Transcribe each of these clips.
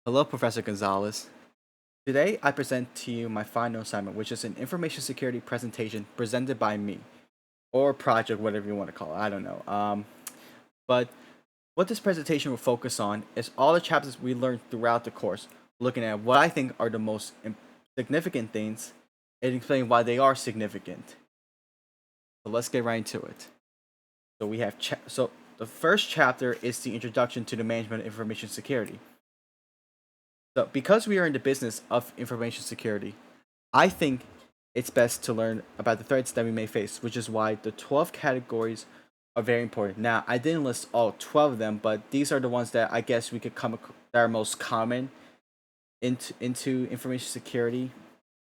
Hello, Professor Gonzalez. Today, I present to you my final assignment, which is an information security presentation presented by me, or project, whatever you want to call it. I don't know. But what this presentation will focus on is all the chapters we learned throughout the course, looking at what I think are the most significant things and explaining why they are significant. So let's get right into it. So we have so the first chapter is the introduction to the management of information security. So because we are in the business of information security, I think it's best to learn about the threats that we may face, which is why the 12 categories are very important. Now, I didn't list all 12 of them, but these are the ones that I guess we could that are most common into information security.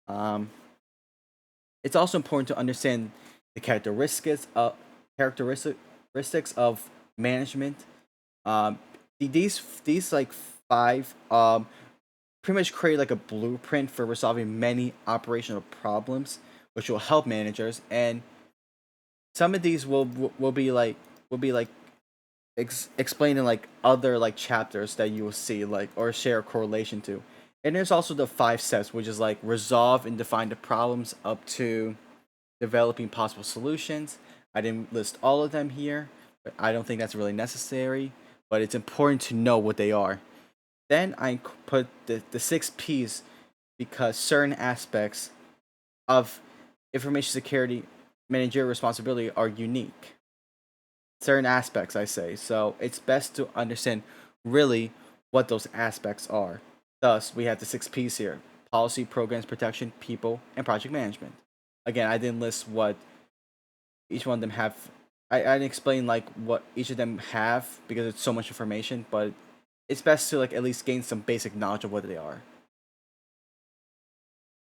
Um, it's also important to understand the characteristics of management. Um, these like five pretty much create like a blueprint for resolving many operational problems, which will help managers. And some of these will be like explained in like other like chapters that you will see like or share a correlation to. And there's also the 5 steps, which is like resolve and define the problems up to developing possible solutions. I didn't list all of them here, but I don't think that's really necessary. But it's important to know what they are. Then I put the 6 P's because certain aspects of information security managerial responsibility are unique. Certain aspects, I say. So it's best to understand really what those aspects are. Thus, we have the 6 P's here: policy, programs, protection, people, and project management. Again, I didn't list what each one of them have. I didn't explain like what each of them have because it's so much information, but it's best to like at least gain some basic knowledge of what they are.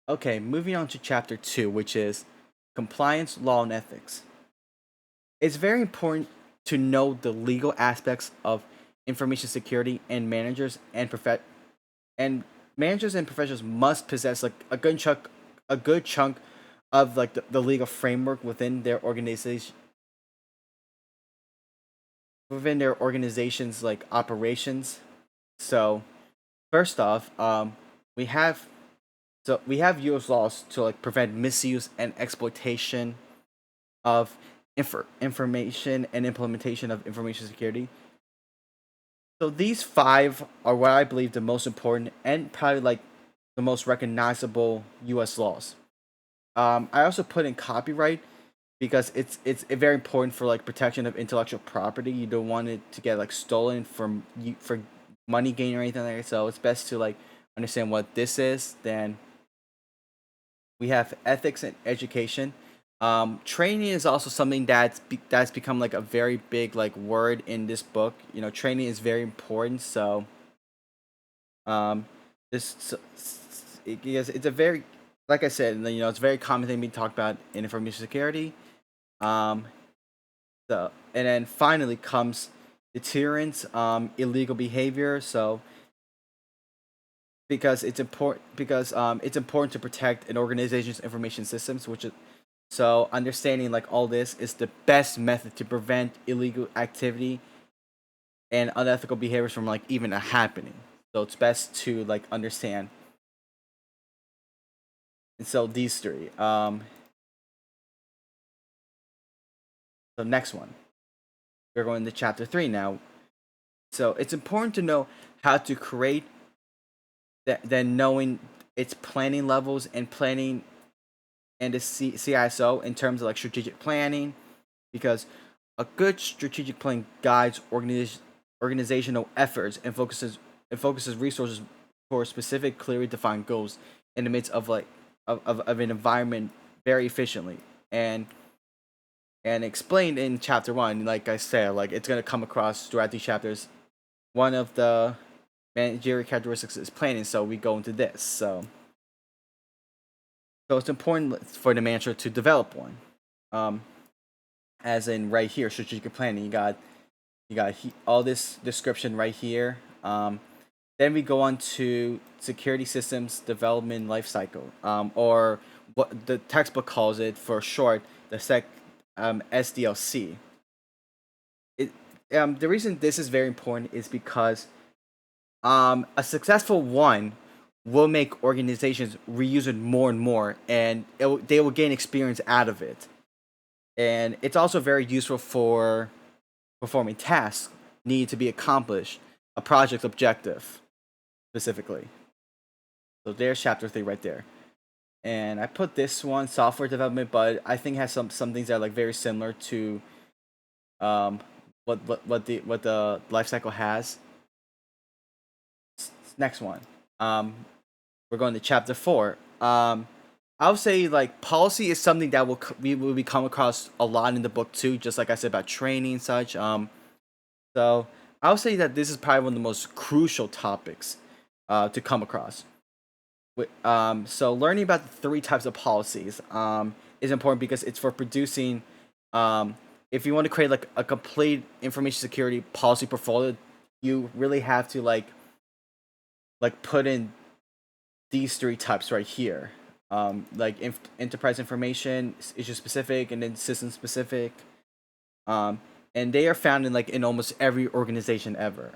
Okay, moving on to chapter 2, which is compliance, law, and ethics. It's very important to know the legal aspects of information security, and and managers and professionals must possess like a good chunk of like the legal framework within their organization's like operations. So first off, we have we have U.S. laws to like prevent misuse and exploitation of information and implementation of information security. So these five are what I believe the most important and probably like the most recognizable U.S. laws. I also put in copyright because it's very important for like protection of intellectual property. You don't want it to get like stolen for money gain or anything like that. So it's best to like understand what this is. Then we have ethics and education. Training is also something that's become like a very big like word in this book. You know, training is very important. So um, this so, yes, it's a very like I said, you know, it's a very common thing being talked about in information security. Um, and then finally comes deterrence, illegal behavior. So because it's important to protect an organization's information systems, which is so understanding like all this is the best method to prevent illegal activity and unethical behaviors from like even happening. So it's best to like understand. And so these three. So next one, we're going to chapter 3 now. So it's important to know how to create then knowing its planning levels and planning and the CISO in terms of like strategic planning, because a good strategic plan guides organizational efforts and focuses resources for specific, clearly defined goals in the midst of like of an environment very efficiently and explained in chapter 1. Like I said, like it's gonna come across throughout these chapters. One of the managerial characteristics is planning, so we go into this. So it's important for the manager to develop one. Um, as in right here, strategic planning. All this description right here. Then we go on to security systems development lifecycle, or what the textbook calls it for short, SDLC. It The reason this is very important is because A successful one will make organizations reuse it more and more, and they will gain experience out of it. And it's also very useful for performing tasks need to be accomplished, a project objective specifically. So there's chapter 3 right there. And I put this one software development, but I think it has some things that are like very similar to um what the life cycle has. Next one. Um, we're going to chapter 4. I would say like policy is something that we will be come across a lot in the book too. Just like I said about training and such. So I would say that this is probably one of the most crucial topics to come across. So learning about the three types of policies is important because it's for producing. Um, if you want to create like a complete information security policy portfolio, you really have to put in these three types right here. Enterprise information, issue specific, and then system specific. Um, and they are found in almost every organization ever.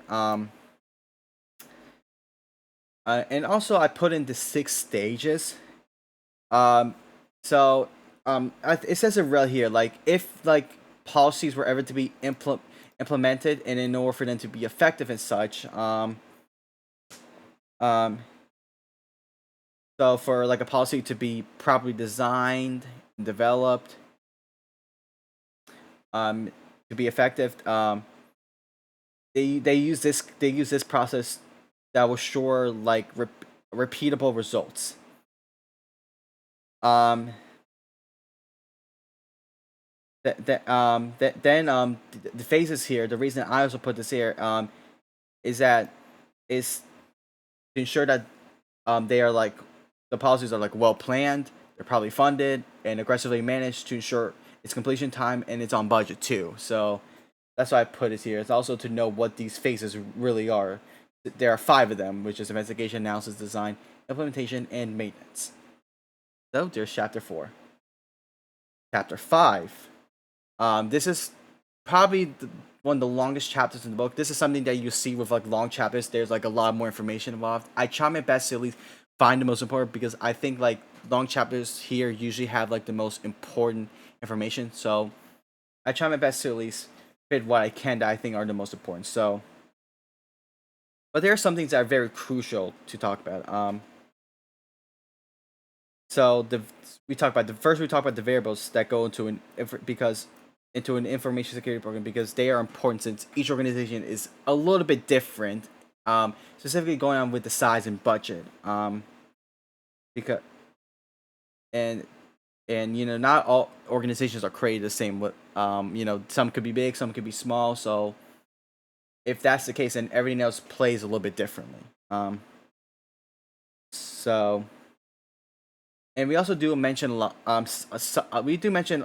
And also I put in the 6 stages. Um, it says it right here. Like if policies were ever to be implemented, and in order for them to be effective and such, um, so for like a policy to be properly designed, developed, um, to be effective, they use this process that will ensure repeatable results. Um, the phases here. The reason I also put this here is that is to ensure that they are like the policies are like well planned, they're probably funded and aggressively managed to ensure its completion time, and it's on budget too. So that's why I put it here. It's also to know what these phases really are. There are 5 of them, which is investigation, analysis, design, implementation, and maintenance. So there's chapter 4. Chapter 5. This is probably one of the longest chapters in the book. This is something that you see with like long chapters. There's like a lot more information involved. I try my best to at least find the most important because I think like long chapters here usually have like the most important information. So I try my best to at least fit what I can that I think are the most important. So, but there are some things that are very crucial to talk about. So we talk about the variables that go into an information security program because they are important since each organization is a little bit different. Specifically going on with the size and budget. Because and not all organizations are created the same. Some could be big, some could be small. So if that's the case, then everything else plays a little bit differently. So and we also do mention a lot. We do mention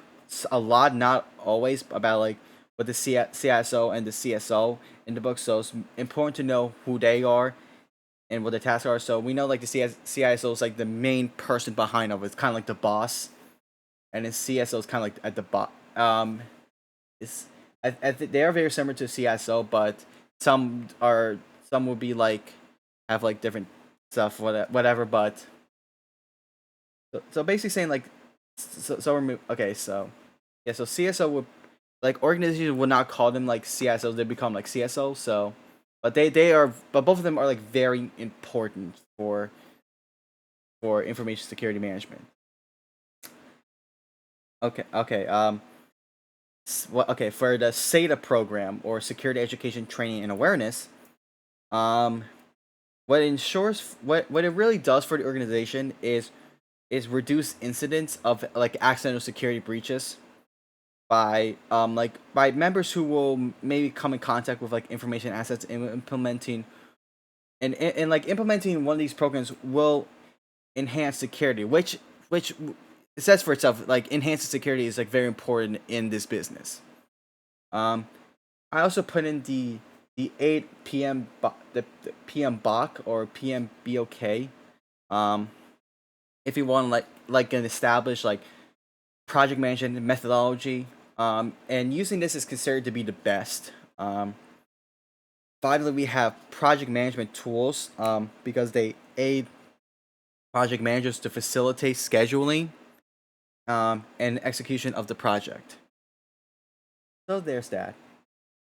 a lot, not always, about like with the CISO and the CSO in the book. So it's important to know who they are and what the tasks are. So we know like the CISO is like the main person behind of it. It's kind of like the boss, and then CSO is kind of like at the bot. It's they are very similar to CISO, but some will be like have like different stuff, whatever. But so basically saying like okay, so yeah, so CSO would like organizations would not call them like CSOs, they become like CSO. So but but both of them are like very important for information security management. Okay. For the SATA program, or Security Education Training and Awareness, um what it really does for the organization is reduce incidents of like accidental security breaches by members who will maybe come in contact with like information assets, and implementing and like implementing one of these programs will enhance security, which it says for itself. Like enhancing security is like very important in this business. um I also put in the 8 p.m. The PM BOK or PM BOK. um if you want like an established like project management methodology. And using this is considered to be the best. finally, we have project management tools because they aid project managers to facilitate scheduling and execution of the project. So there's that.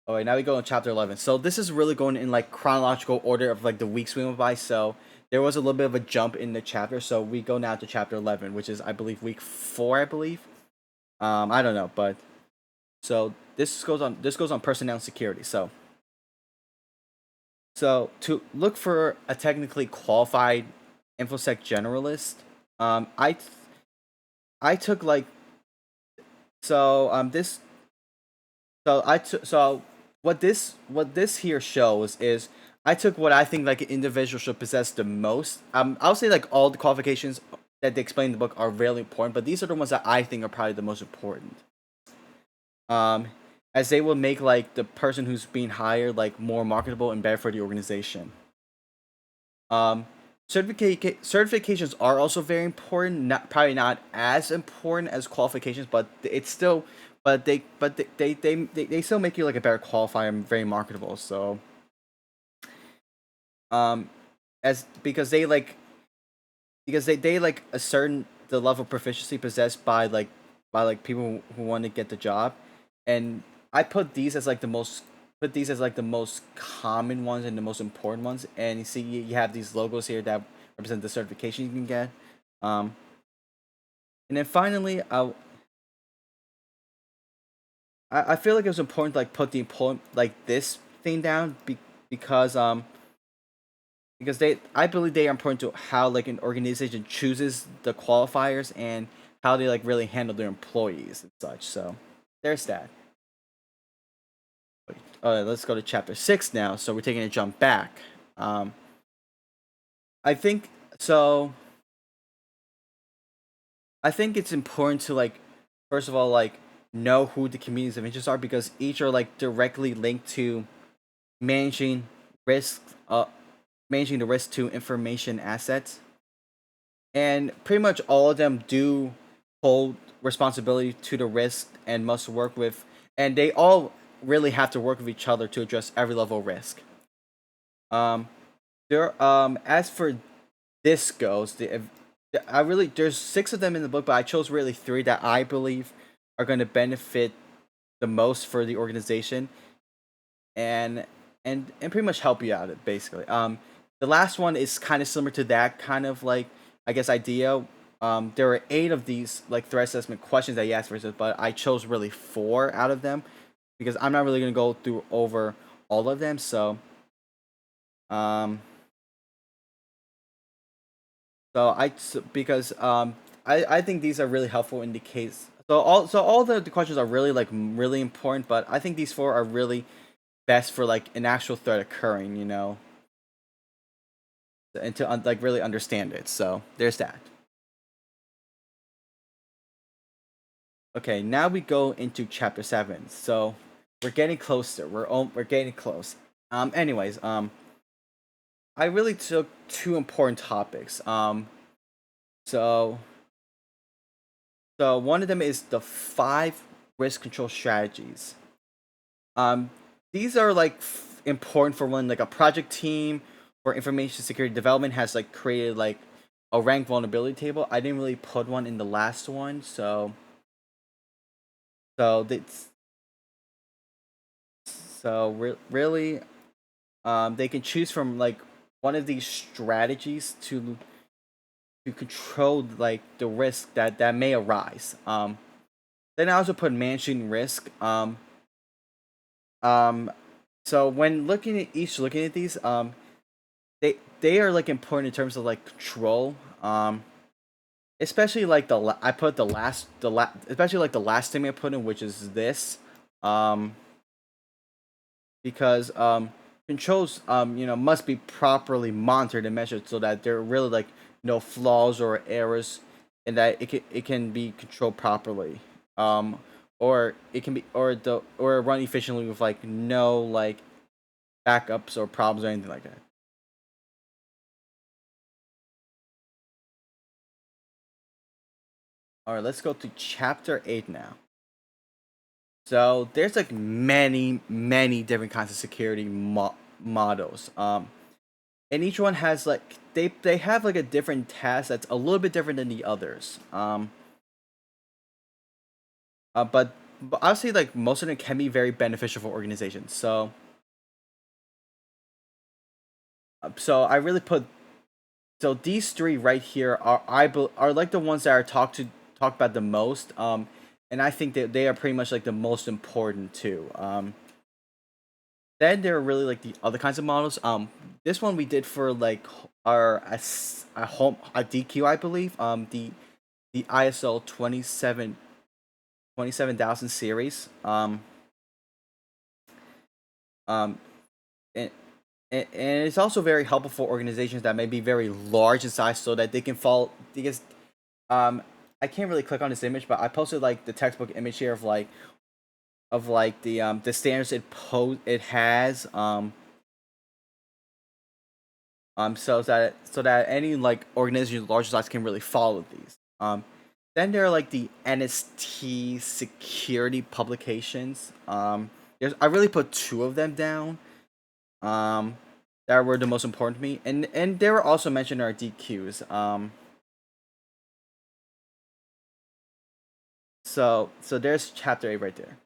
All right, now we go in chapter 11. So this is really going in like chronological order of like the weeks we went by. So there was a little bit of a jump in the chapter. So we go now to chapter 11, which is I believe week 4, I believe. I don't know, but so this goes on personnel security. So to look for a technically qualified infosec generalist, um, I I took like this so what this here shows is I took what I think like an individual should possess the most. I'll say like all the qualifications that they explain in the book are really important, but these are the ones that I think are probably the most important. Um, as they will make like the person who's being hired like more marketable and better for the organization. Um, certifications are also very important. Not probably not as important as qualifications, but it's still, but they still make you like a better qualifier and very marketable. So um, as because they like a certain the level of proficiency possessed by like people who want to get the job, and I put these as like the most common ones and the most important ones. And you see, you have these logos here that represent the certification you can get. Um, and then finally, I feel like it was important to like put the important like this thing down because they I believe they are important to how like an organization chooses the qualifiers and how they like really handle their employees and such. So there's that. Let's go to chapter 6 now. So we're taking a jump back. Um, I think so. I think it's important to like first of all like know who the communities of interest are because each are like directly linked to managing risk managing the risk to information assets, and pretty much all of them do hold responsibility to the risk and must work with, and they all really have to work with each other to address every level of risk. um as for this goes, I really there's 6 of them in the book, but I chose really 3 that I believe are going to benefit the most for the organization, and and pretty much help you out basically. The last one is kind of similar to that kind of like I guess idea. There are 8 of these like threat assessment questions that you ask for, but I chose really 4 out of them because I'm not really gonna go through over all of them. Um, because I think these are really helpful in the case. So all the questions are really like really important, but I think these 4 are really best for like an actual threat occurring, and to like really understand it. So there's that. Okay, now we go into chapter 7. So we're getting closer. We're getting close. Anyways, I really took 2 important topics. So so one of them is the 5 risk control strategies. Um, these are like important for when like a project team or information security development has like created like a rank vulnerability table. I didn't really put one in the last one, so that's really they can choose from like one of these strategies to control like the risk that may arise. Then I also put managing risk. Um, so when looking at these, they are like important in terms of like control. Especially like I put especially like the last thing I put in, which is this. Um, because controls must be properly monitored and measured so that there are really like no flaws or errors, and that it can be controlled properly. Um, or it can be or run efficiently with like no like backups or problems or anything like that. All right, let's go to chapter 8 now. So there's like many different kinds of security models. And each one has like they have like a different task that's a little bit different than the others. But I would say like most of them can be very beneficial for organizations. So I really put so these three right here are like the ones that are talked about the most. And I think that they are pretty much like the most important too. Then there are really like the other kinds of models. This one we did for like our home a DQ, I believe. The ISO 27,000 series. Um, and, and it's also very helpful for organizations that may be very large in size, so that they can follow. Because um, I can't really click on this image, but I posted like the textbook image here of like the standards it has. So that any like organization large size can really follow these. Then there are like the NST security publications. I really put two of them down. Um, that were the most important to me, and they were also mentioned in our DQs. So there's chapter 8 right there.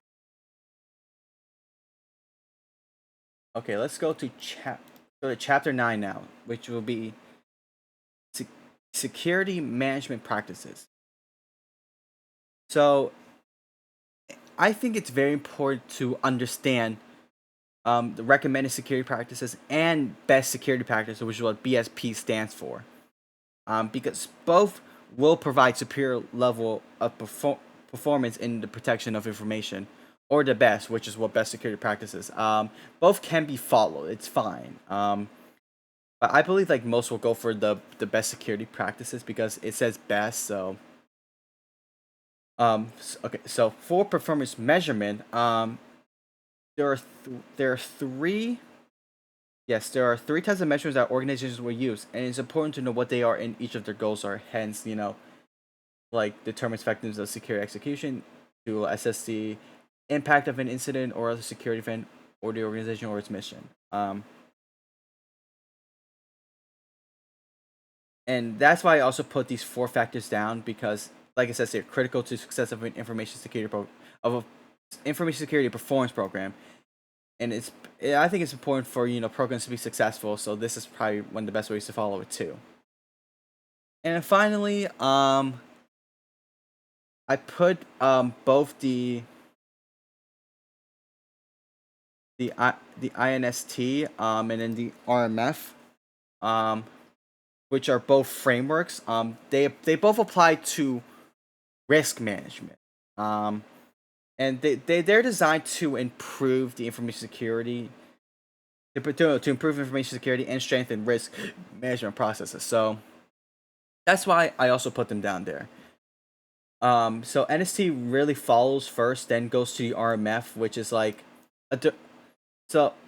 Okay, let's go to chapter 9 now, which will be se- security management practices. So I think it's very important to understand the recommended security practices and best security practices, which is what BSP stands for, because both will provide superior level of performance in the protection of information, or the best, which is what best security practices. Both can be followed. It's fine. But I believe like most will go for the best security practices because it says best. Okay. So for performance measurement, there are three. Yes, there are three types of measures that organizations will use, and it's important to know what they are and each of their goals are. Hence, like determines effectiveness of security execution to assess the impact of an incident or other security event or the organization or its mission. And that's why I also put these four factors down because, like I said, they're critical to success of an of a information security performance program. And I think it's important for programs to be successful. So this is probably one of the best ways to follow it too. And then finally, I put both the INST and then the RMF, um, which are both frameworks. They both apply to risk management. Um, and they're designed to improve the information security to improve information security and strengthen risk management processes. So that's why I also put them down there. So NST really follows first, then goes to the RMF, which is like a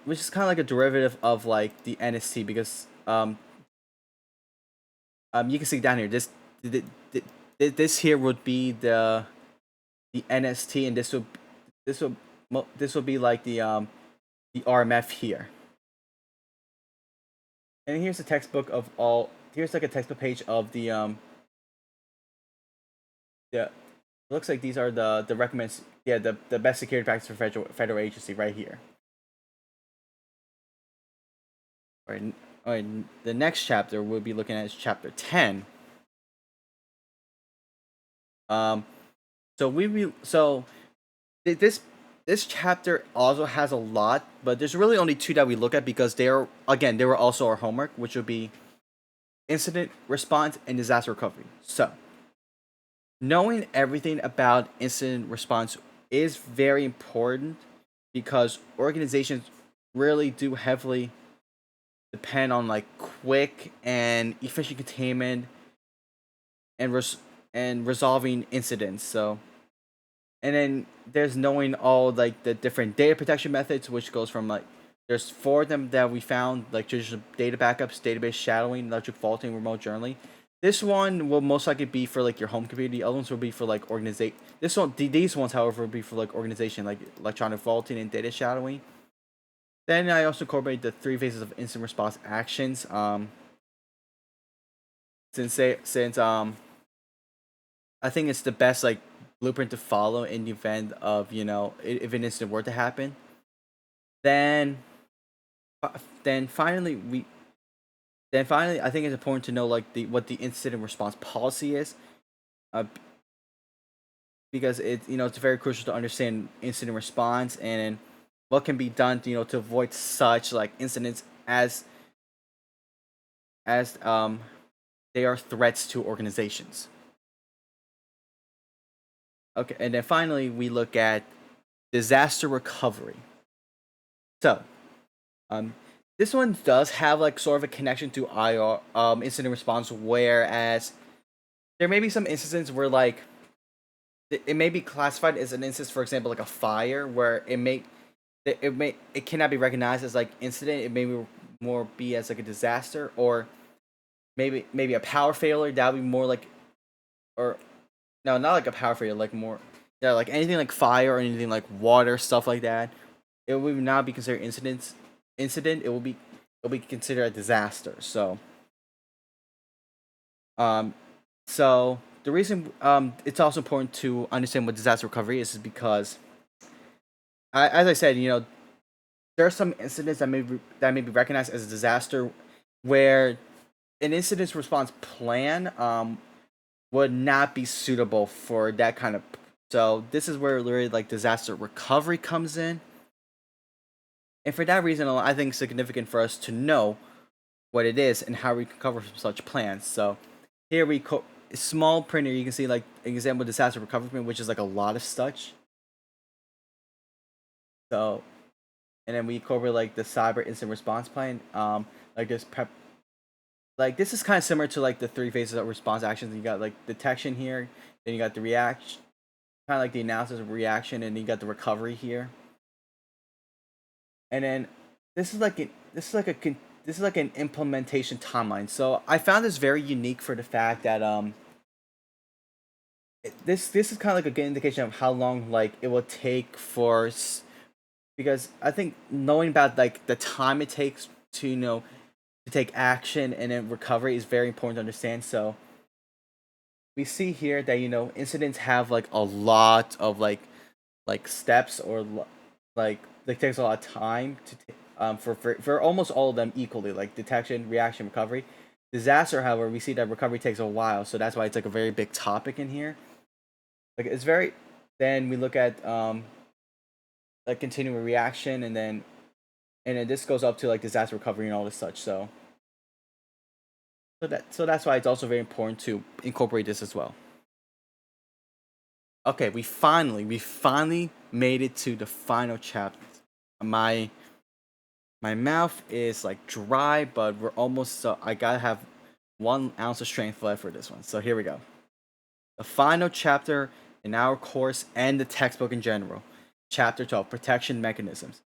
which is kind of like a derivative of like the NST because you can see down here this here would be the NST, and this will this will be like the RMF here. And here's a textbook of all. Here's like a textbook page of the. It looks like these are the recommends. Yeah, the best security practice for federal agency right here. All right. The next chapter we'll be looking at is chapter 10. Um, so this this chapter also has a lot, but there's really only two that we look at because they were also our homework, which would be incident response and disaster recovery. So knowing everything about incident response is very important because organizations really do heavily depend on like quick and efficient containment and and resolving incidents. So and then there's knowing all like the different data protection methods, which goes from like there's four of them that we found, like traditional data backups, database shadowing, electric faulting, remote journaling. This one will most likely be for like your home computer. The other ones will be for like organization. These ones, however, will be for like organization, like electronic vaulting and data shadowing. Then I also incorporate the three phases of instant response actions. Since I think it's the best like blueprint to follow in the event of if an incident were to happen. Then then finally we then finally I think it's important to know like the what the incident response policy is, uh, because it's very crucial to understand incident response and what can be done to avoid such like incidents as they are threats to organizations. Okay, and then finally we look at disaster recovery. So, um, this one does have like sort of a connection to IR incident response, whereas there may be some instances where like it may be classified as an instance, for example, like a fire, where it cannot be recognized as like incident. It may more be as like a disaster, or maybe a power failure. That would be more like, or no, not like a power failure, like more, yeah, like anything like fire or anything like water, stuff like that. It would not be considered incident. It will be considered a disaster. Um, so the reason it's also important to understand what disaster recovery is because, as I said, there are some incidents that may be recognized as a disaster, where an incident response plan would not be suitable for that kind of. So this is where really like disaster recovery comes in, and for that reason alone, I think it's significant for us to know what it is and how we can cover from such plans. So here small printer. You can see like an example of disaster recovery plan, which is like a lot of such. So and then we cover like the cyber incident response plan. Like this prep. Like this is kind of similar to like the three phases of response actions. You got like detection here, then you got the reaction, kind of like the analysis of reaction, and you got the recovery here. And then this is like this is like an implementation timeline. So I found this very unique for the fact that this is kind of like a good indication of how long like it will take because I think knowing about like the time it takes to to take action and then recovery is very important to understand. So we see here that incidents have like a lot of like steps or like takes a lot of time for almost all of them equally, like detection, reaction, recovery. Disaster, however, we see that recovery takes a while, so that's why it's like a very big topic in here. Like it's very. Then we look at like continuing reaction, and then this goes up to like disaster recovery and all this such. So that's why it's also very important to incorporate this as well. Okay, we finally made it to the final chapter. My my mouth is like dry, but we're almost. So I gotta have 1 ounce of strength left for this one. So here we go. The final chapter in our course and the textbook in general. Chapter 12, protection mechanisms.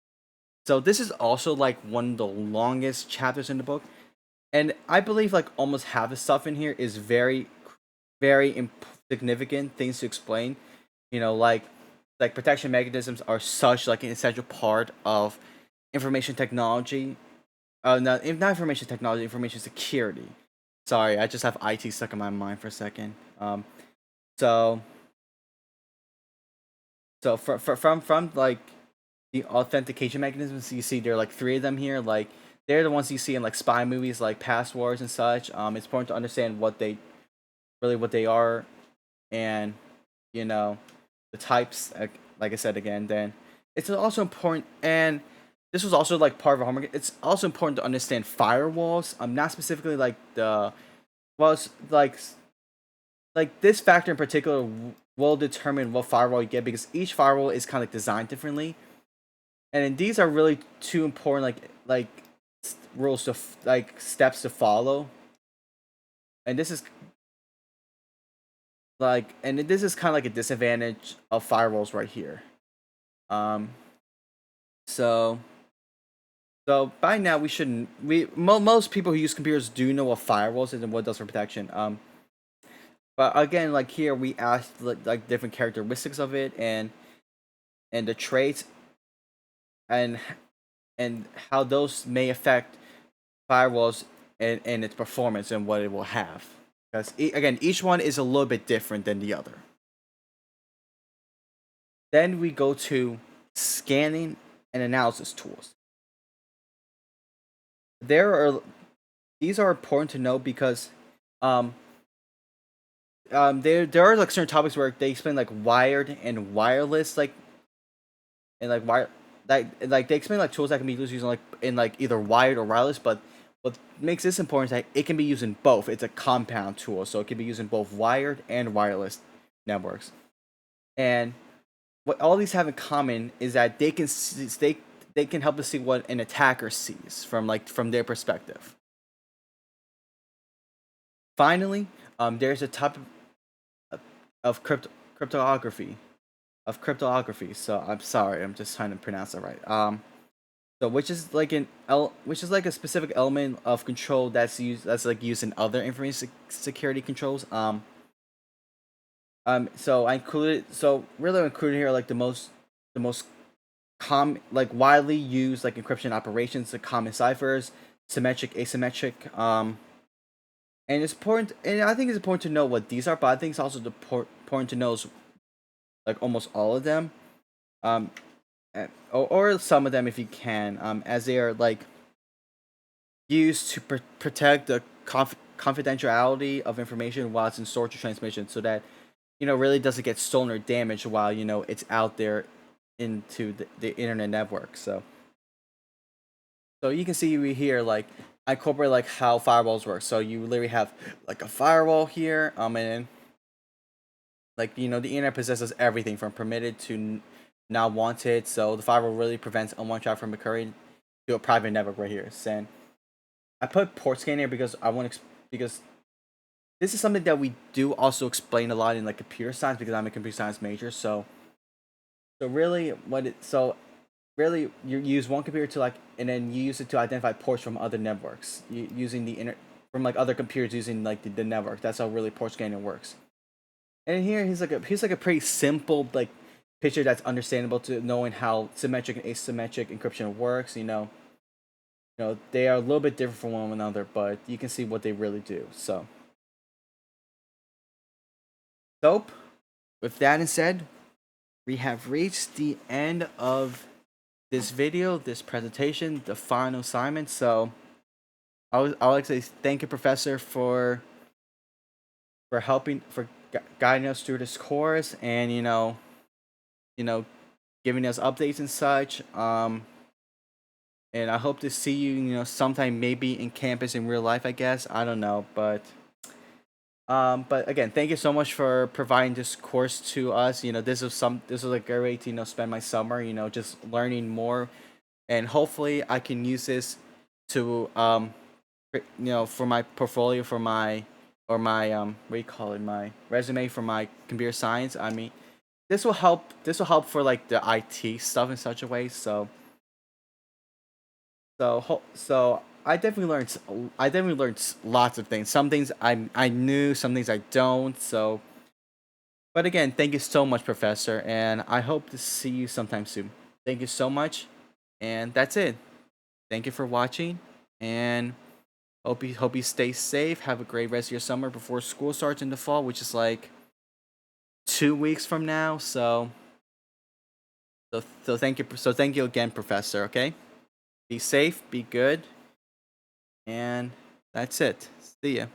So this is also like one of the longest chapters in the book, and I believe like almost half the stuff in here is significant things to explain. Like protection mechanisms are such like an essential part of information technology. Not information technology, information security. Sorry, I just have IT stuck in my mind for a second. So from like the authentication mechanisms, you see there are like three of them here. Like they're the ones you see in like spy movies, like passwords and such. It's important to understand what they are, and you know the types. Like I said again, then it's also important, and this was also like part of our homework. It's also important to understand firewalls. Not specifically like the well, it's like this factor in particular will determine what firewall you get, because each firewall is kind of designed differently, and then these are really two important rules to like steps to follow. And this is kind of like a disadvantage of firewalls right here. Um, so so by now we shouldn't most people who use computers do know what firewalls is and what it does for protection. But again, like here we asked like different characteristics of it and the traits and and how those may affect firewalls and its performance and what it will have. Because again, each one is a little bit different than the other. Then we go to scanning and analysis tools. There are these are important to know because um, there are like certain topics where they explain like wired and wireless and like wire like they explain like tools that can be used using like in like either wired or wireless. But what makes this important is that it can be used in both. It's a compound tool, so it can be used in both wired and wireless networks. And what all these have in common is that they can help us see what an attacker sees from their perspective. Finally, there's a type of cryptography cryptography. So I'm sorry, I'm just trying to pronounce it right. So which is like a specific element of control that's like used in other information security controls. So I included so really I included here like the most like widely used like encryption operations, the common ciphers, symmetric, asymmetric. And it's important, and I think it's important to know what these are, but I think it's also important to know like almost all of them, um, or some of them if you can, as they are like used to protect the confidentiality of information while it's in storage or transmission, so that really doesn't get stolen or damaged while it's out there into the internet network. So you can see we here like I incorporate like how firewalls work. So you literally have like a firewall here, and like the internet possesses everything from permitted to not wanted. So the firewall really prevents unwanted traffic from occurring to a private network right here. And I put port scan here because because this is something that we do also explain a lot in like computer science because I'm a computer science major. So really really you use one computer to like and then you use it to identify ports from other networks using from like other computers using like the network. That's how really port scanning works. And here he's like a pretty simple like picture that's understandable to knowing how symmetric and asymmetric encryption works. They are a little bit different from one another, but you can see what they really do. So with that said, we have reached the end of this video, this presentation, the final assignment. So I would like to say thank you, Professor, for helping for guiding us through this course, and you know giving us updates and such. And I hope to see you, sometime maybe in campus in real life. I guess I don't know, but again, thank you so much for providing this course to us. This was a great way to spend my summer. Just learning more, and hopefully I can use this to for my portfolio for my or my what do you call it, my resume for my computer science. I mean, this will help for like the IT stuff in such a way. So I definitely learned lots of things. Some things I knew, some things I don't. But again, thank you so much, Professor, and I hope to see you sometime soon. Thank you so much, and that's it. Thank you for watching, and hope you stay safe. Have a great rest of your summer before school starts in the fall, which is like 2 weeks from now. So thank you. So thank you again, Professor. Okay, be safe, be good, and that's it. See ya.